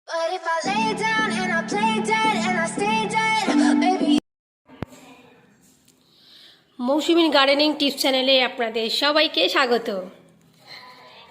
But if I lay down and I play dead and I stay dead, baby. মৌসুমীর gardening tips চ্যানেলে আপনাদের সবাইকে স্বাগত।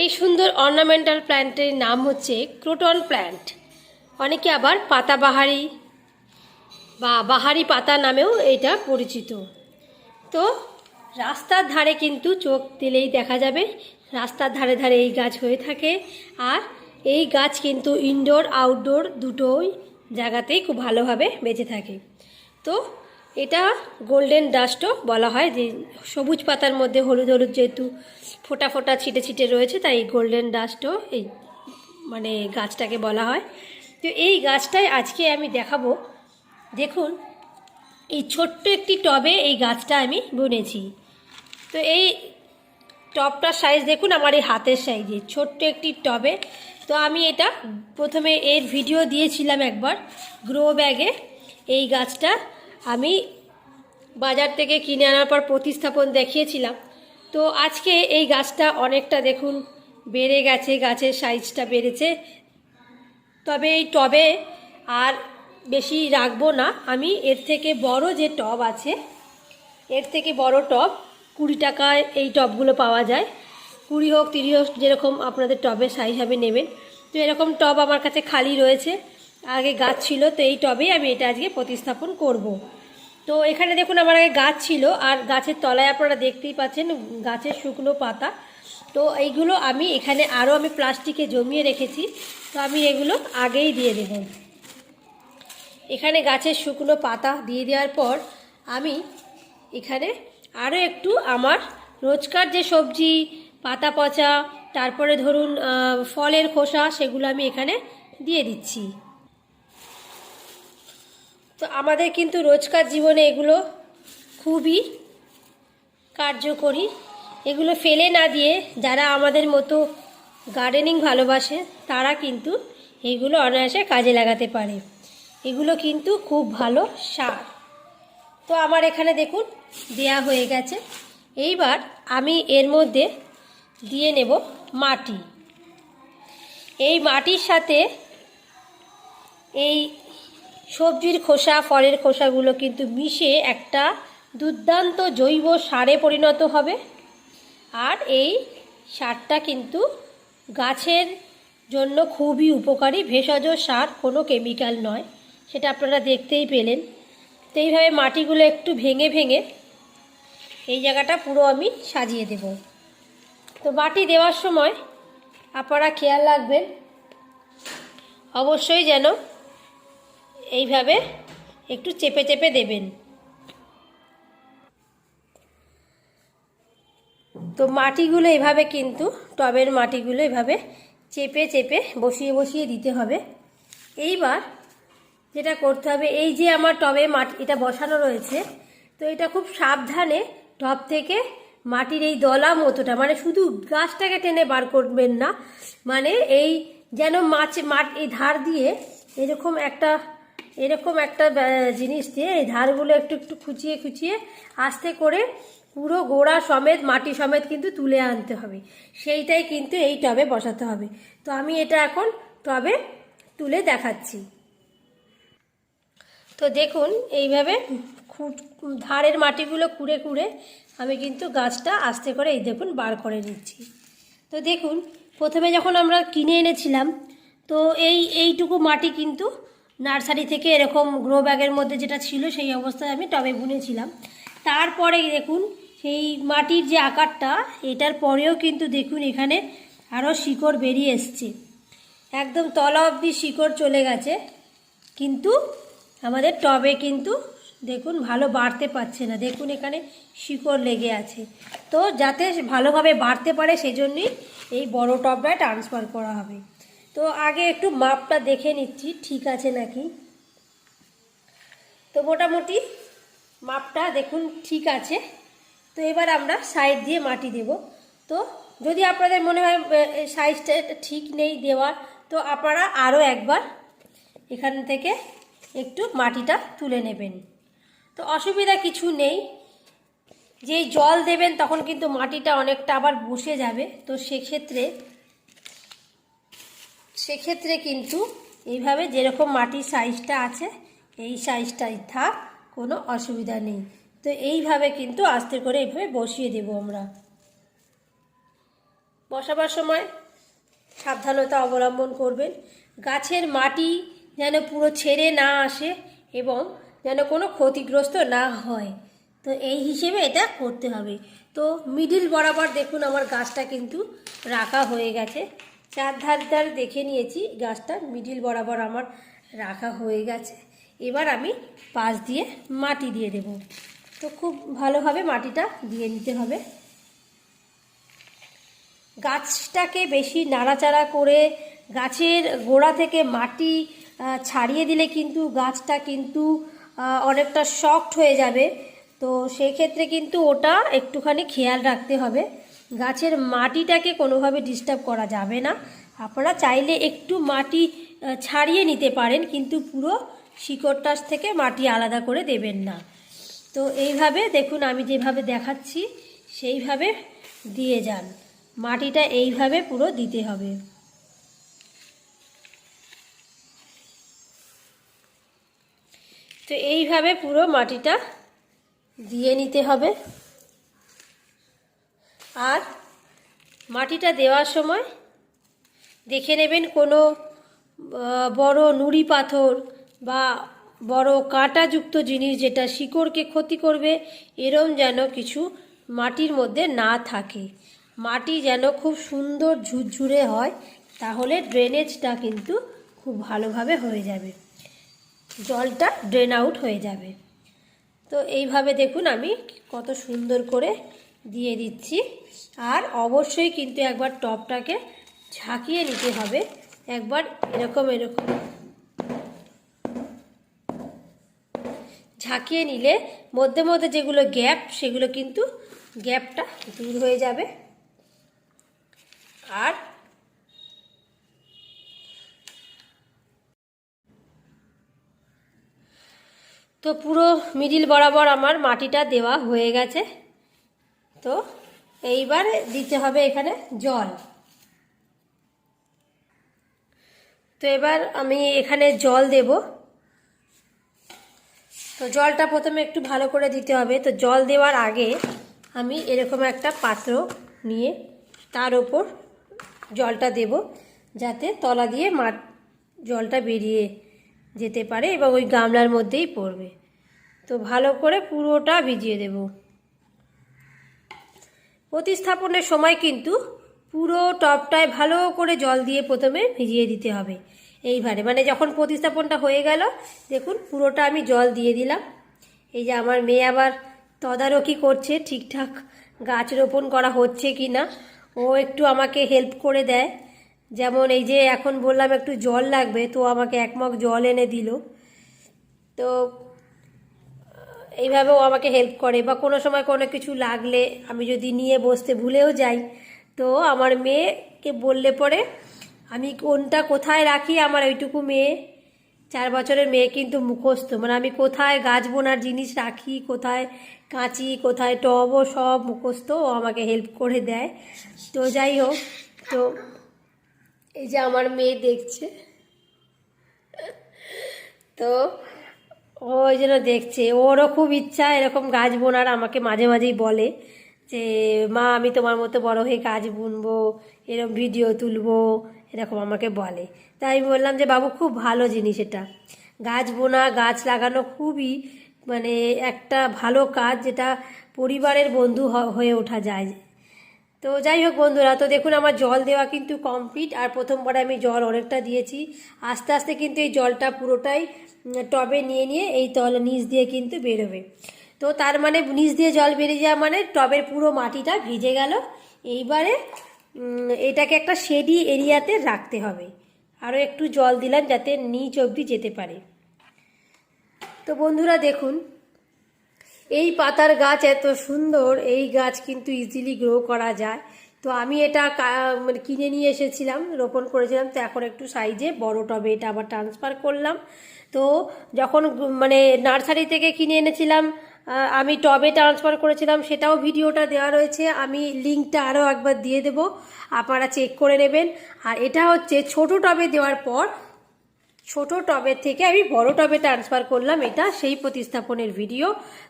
এই সুন্দর অর্নামেন্টাল প্ল্যান্টের নাম হচ্ছে ক্রোটন প্ল্যান্ট, অনেকে আবার পাতাবাহারি বা বাহারি পাতা নামেও এটা পরিচিত। তো রাস্তার ধারে কিন্তু চোখ দিলেই দেখা যাবে রাস্তার ধারে ধারে এই গাছ হয়ে থাকে। আর এই গাছ কিন্তু ইনডোর আউটডোর দুটোই জায়গাতেই খুব ভালোভাবে বেঁচে থাকে। তো এটা গোল্ডেন ডাস্টও বলা হয়, যে সবুজ পাতার মধ্যে হলুদ হলুদ যেহেতু ফোটা ফোটা ছিটে ছিটে রয়েছে, তাই গোল্ডেন ডাস্টও এই মানে গাছটাকে বলা হয়। তো এই গাছটাই আজকে আমি দেখাবো। দেখুন, এই ছোট্ট একটি টবে এই গাছটা আমি বুনেছি। তো এই টবটার সাইজ দেখুন, আমার এই হাতের সাইজে ছোট্ট একটি টবে। তো আমি এটা প্রথমে এর ভিডিও দিয়েছিলাম একবার, গ্রো ব্যাগে এই গাছটা আমি বাজার থেকে কিনে আনার পর প্রতিস্থাপন দেখিয়েছিলাম। তো আজকে এই গাছটা অনেকটা দেখুন বেড়ে গেছে, গাছের সাইজটা বেড়েছে। তবে এই টবে আর বেশি রাখবো না, আমি এর থেকে বড় যে টব আছে, এর থেকে বড় টব 20 টাকায় এই টবগুলো পাওয়া যায়। 20 হোক 30 হোক, যেরকম আপনাদের টবের সাইজ হবে নেবেন। তো এরকম টব আমার কাছে খালি রয়েছে, আগে গাছ ছিল, তো এই টবেই আমি এটা আজকে প্রতিস্থাপন করব। তো এখানে দেখুন আমার আগে গাছ ছিল, আর গাছের তলায় আপনারা দেখতেই পাচ্ছেন গাছের শুকনো পাতা। তো এইগুলো আমি এখানে আরও আমি প্লাস্টিকে জমিয়ে রেখেছি, তো আমি এগুলো আগেই দিয়ে দেব। এখানে গাছের শুকনো পাতা দিয়ে দেওয়ার পর আমি এখানে আরও একটু আমার রোজকার যে সবজি পাতা পচা, তারপরে ধরুন ফলের খোসা, সেগুলো আমি এখানে দিয়ে দিচ্ছি। তো আমাদের কিন্তু রোজকার জীবনে এগুলো খুবই কার্যকরী। এগুলো ফেলে না দিয়ে যারা আমাদের মতো গার্ডেনিং ভালোবাসে তারা কিন্তু এগুলো অনায়াসে কাজে লাগাতে পারে। এগুলো কিন্তু খুব ভালো সার। তো আমার এখানে দেখুন দেয়া হয়ে গেছে। এইবার আমি এর মধ্যে দিয়ে নেব মাটি। এই মাটির সাথে এই সবজির খোসা ফলের খোসাগুলো কিন্তু মিশে একটা দুর্দান্ত জৈব সারে পরিণত হবে। আর এই সারটা কিন্তু গাছের জন্য খুবই উপকারী, ভেষজ সার, কোনো কেমিক্যাল নয়, সেটা আপনারা দেখতেই পেলেন। তো এইভাবে মাটিগুলো একটু ভেঙে ভেঙে এই জায়গাটা পুরো আমি সাজিয়ে দেব। তো মাটি দেওয়ার সময় আপনারা খেয়াল রাখবেন অবশ্যই যেন এইভাবে একটু চেপে চেপে দেবেন। তো মাটিগুলো এভাবে কিন্তু টবের মাটিগুলো এভাবে চেপে চেপে বসিয়ে বসিয়ে দিতে হবে। এইবার যেটা করতে হবে, এই যে আমার টবে মাটি এটা বসানো রয়েছে, তো এটা খুব সাবধানে টব থেকে মাটির এই দলা মতোটা, মানে শুধু গাছটাকে টেনে বার করবেন না, মানে এই যেন এই ধার দিয়ে এরকম একটা জিনিস দিয়ে এই ধারগুলো একটু একটু খুঁচিয়ে খুঁচিয়ে আস্তে করে পুরো গোড়া সমেত মাটি সমেত কিন্তু তুলে আনতে হবে। সেইটাই কিন্তু এই টবে বসাতে হবে। তো আমি এটা এখন টবে তুলে দেখাচ্ছি। তো দেখুন এইভাবে ধারের মাটিগুলো কুড়ে কুড়ে আমি কিন্তু গাছটা আস্তে করে এই দেখুন বার করে নিচ্ছি। তো দেখুন প্রথমে যখন আমরা কিনে এনেছিলাম, তো এইটুকু মাটি কিন্তু নার্সারি থেকে এরকম গ্রো ব্যাগের মধ্যে যেটা ছিল সেই অবস্থায় আমি টবে বুনেছিলাম। তারপরে দেখুন সেই মাটির যে আকারটা, এটার পরেও কিন্তু দেখুন এখানে আরও শিকড় বেরিয়ে এসছে, একদম তলা অবধি শিকড় চলে গেছে, কিন্তু আমাদের টবে কিন্তু দেখুন ভালো বাড়তে পারছে না। দেখুন এখানে শিকড় লেগে আছে। তো যাতে ভালোভাবে বাড়তে পারে সেজন্যই এই বড় টবটায় ট্রান্সফার করা হবে। তো আগে একটু মাপটা দেখে নিচ্ছি ঠিক আছে নাকি। তো মোটামুটি মাপটা দেখুন ঠিক আছে। তো এবার আমরা সাইড দিয়ে মাটি দেব। তো যদি আপনাদের মনে হয় সাইজটা ঠিক নেই দেওয়ার, তো আপনারা আরও একবার এখান থেকে একটু মাটিটা তুলে নেবেন। তো অসুবিধা কিছু নেই, যেই জল দেবেন তখন কিন্তু মাটিটা অনেকটা আবার বসে যাবে। তো সেক্ষেত্রে কিন্তু এইভাবে যেরকম মাটির সাইজটা আছে এই সাইজটাই থাক, কোনো অসুবিধা নেই। তো এইভাবে কিন্তু আস্তে করে এইভাবে বসিয়ে দেব আমরা। বসাবার সময় সাবধানতা অবলম্বন করবেন, গাছের মাটি যেন পুরো ছেড়ে না আসে এবং যেন কোনো ক্ষতিগ্রস্ত না হয়। তো এই হিসেবে এটা করতে হবে। তো মিডিল বরাবর দেখুন আমার গাছটা কিন্তু রাখা হয়ে গেছে, চার ধার দেখে নিয়েছি, গাছটা মিডিল বরাবর আমার রাখা হয়ে গেছে। এবার আমি পাশ দিয়ে মাটি দিয়ে দেব। তো খুব ভালোভাবে মাটিটা দিয়ে নিতে হবে। গাছটাকে বেশি নাড়াচাড়া করে গাছের গোড়া থেকে মাটি ছাড়িয়ে দিলে কিন্তু গাছটা কিন্তু অনেকটা শক্ট হয়ে যাবে। তো সেক্ষেত্রে কিন্তু ওটা একটুখানি খেয়াল রাখতে হবে। গাছের মাটিটাকে কোনোভাবে ডিস্টার্ব করা যাবে না। আপনারা চাইলে একটু মাটি ছাড়িয়ে নিতে পারেন, কিন্তু পুরো শিকড়টার থেকে মাটি আলাদা করে দেবেন না। তো এইভাবে দেখুন আমি যেভাবে দেখাচ্ছি সেইভাবে দিয়ে যান। মাটিটা এইভাবে পুরো দিতে হবে। তো এইভাবে পুরো মাটিটা দিয়ে নিতে হবে। আর মাটিটা দেওয়ার সময় দেখে নেবেন কোনো বড় নুড়ি পাথর বা বড় কাঁটাযুক্ত জিনিস যেটা শিকড়কে ক্ষতি করবে এরম যেন কিছু মাটির মধ্যে না থাকে। মাটি যেন খুব সুন্দর ঝুরঝুরে হয়, তাহলে ড্রেনেজটা কিন্তু খুব ভালোভাবে হয়ে যাবে, জলটা ড্রেন আউট হয়ে যাবে। তো এইভাবে দেখুন আমি কত সুন্দর করে দিয়ে দিচ্ছি। আর অবশ্যই কিন্তু একবার টবটাকে ঝাঁকিয়ে নিতে হবে, একবার এরকম ঝাঁকিয়ে নিলে মধ্যে মধ্যে যেগুলো গ্যাপ সেগুলো কিন্তু গ্যাপটা দূর হয়ে যাবে। আর তো পুরো মিডিল বরাবর আমার মাটিটা দেওয়া হয়ে গেছে। তো এইবার দিতে হবে এখানে জল। তো এবার আমি এখানে জল দেব। তো জলটা প্রথমে একটু ভালো করে দিতে হবে। তো জল দেওয়ার আগে আমি এরকম একটা পাত্র নিয়ে তার ওপর জলটা দেব, যাতে তলা দিয়ে জলটা বেরিয়ে যেতে পারে এবং ওই গামলার মধ্যেই পড়বে। তো ভালো করে পুরোটা ভিজিয়ে দেব। প্রতিস্থাপনের সময় কিন্তু পুরো টবটায় ভালো করে জল দিয়ে প্রথমে ভিজিয়ে দিতে হবে। এইভাবে মানে যখন প্রতিস্থাপনটা হয়ে গেল দেখুন পুরোটা আমি জল দিয়ে দিলাম। এই যে আমার মেয়ে আবার তদারকি করছে ঠিকঠাক গাছ রোপণ করা হচ্ছে কি না, ও একটু আমাকে হেল্প করে দেয়। যেমন এই যে এখন বললাম একটু জল লাগবে, তো আমাকে 1 মগ জল এনে দিল। তো এইভাবেও আমাকে হেল্প করে, বা কোনো সময় কোনো কিছু লাগলে আমি যদি নিয়ে বসতে ভুলেও যাই তো আমার মেয়েকে বললে পরে আমি কোনটা কোথায় রাখি, আমার ওইটুকু মেয়ে 4 বছরের মেয়ে কিন্তু মুখস্থ, মানে আমি কোথায় গাছ বোনার জিনিস রাখি, কোথায় কাঁচি, কোথায় টবও সব মুখস্থ, ও আমাকে হেল্প করে দেয়। তো যাই হোক, তো এই যে আমার মেয়ে দেখছে, তো ও ওই জন্য দেখছে, ওরও খুব ইচ্ছা এরকম গাছ বোনার। আমাকে মাঝে মাঝেই বলে যে মা আমি তোমার মতো বড় হয়ে গাছ বুনবো, এরকম ভিডিও তুলবো, এরকম আমাকে বলে। তাই আমি বললাম যে বাবু খুব ভালো জিনিস এটা, গাছ বোনা গাছ লাগানো খুবই মানে একটা ভালো কাজ, যেটা পরিবারের বন্ধু হয়ে ওঠা যায়। তো যাই হোক বন্ধুরা, তো দেখুন আমার জল দেওয়া কিন্তু কমপ্লিট। আর প্রথমবারে আমি জল অনেকটা দিয়েছি, আস্তে আস্তে কিন্তু এই জলটা পুরোটাই টবে নিয়ে নিয়ে এই নিচ দিয়ে কিন্তু বেরোবে। তো তার মানে নিচ দিয়ে জল বেরিয়ে যাওয়া মানে টবের পুরো মাটিটা ভিজে গেল। এইবারে এটাকে একটা শেডি এরিয়াতে রাখতে হবে। আরও একটু জল দিলাম যাতে নিচ অবধি যেতে পারে। তো বন্ধুরা দেখুন এই পাতার গাছ এত সুন্দর, এই গাছ কিন্তু ইজিলি গ্রো করা যায়। তো আমি এটা মানে কিনে নিয়ে এসেছিলাম, রোপণ করেছিলাম। তো এখন একটু সাইজে বড় টবে এটা আবার ট্রান্সফার করলাম। তো যখন মানে নার্সারি থেকে কিনে এনেছিলাম আমি টবে ট্রান্সফার করেছিলাম, সেটাও ভিডিওটা দেওয়া রয়েছে, আমি লিঙ্কটা আরও একবার দিয়ে দেব, আপনারা চেক করে নেবেন। আর এটা হচ্ছে ছোট টবে দেওয়ার পর ছোট টবের থেকে আমি বড় টবে ট্রান্সফার করলাম, এটা সেই প্রতিস্থাপনের ভিডিও।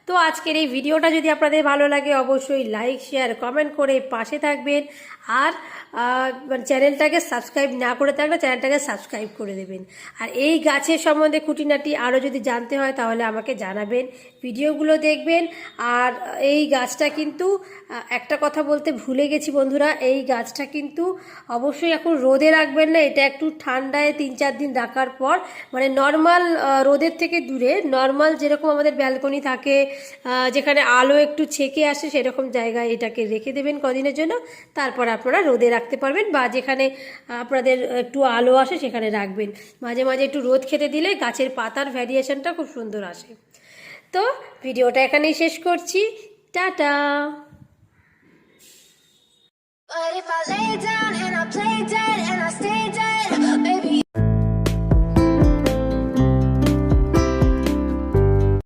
তো আজকের এই ভিডিওটা যদি আপনাদের ভালো লাগে অবশ্যই লাইক শেয়ার কমেন্ট করে পাশে থাকবেন। আর চ্যানেলটাকে সাবস্ক্রাইব না করে থাকলে চ্যানেলটাকে সাবস্ক্রাইব করে দেবেন। আর এই গাছের সম্বন্ধে খুঁটিনাটি আরও যদি জানতে হয় তাহলে আমাকে জানাবেন, ভিডিওগুলো দেখবেন। আর এই গাছটা কিন্তু একটা কথা বলতে ভুলে গেছি বন্ধুরা, এই গাছটা কিন্তু অবশ্যই এখন রোদে রাখবেন না, এটা একটু ঠান্ডায় 3-4 দিন রাখার পর, মানে নর্মাল রোদের থেকে দূরে, নর্মাল যেরকম আমাদের ব্যালকনি থাকে, যেখানে আলো একটু ছেকে আসে সেরকম জায়গায় এটাকে রেখে দেবেন কদিনের জন্য। তারপর আপনারা রোদে রাখতে পারবেন, বা যেখানে আপনাদের একটু আলো আসে সেখানে রাখবেন। মাঝে মাঝে একটু রোদ খেতে দিলে গাছের পাতার ভ্যারিয়েশনটা খুব সুন্দর আসে। তো ভিডিওটা এখানেই শেষ করছি, tata. But if I lay down and I play dead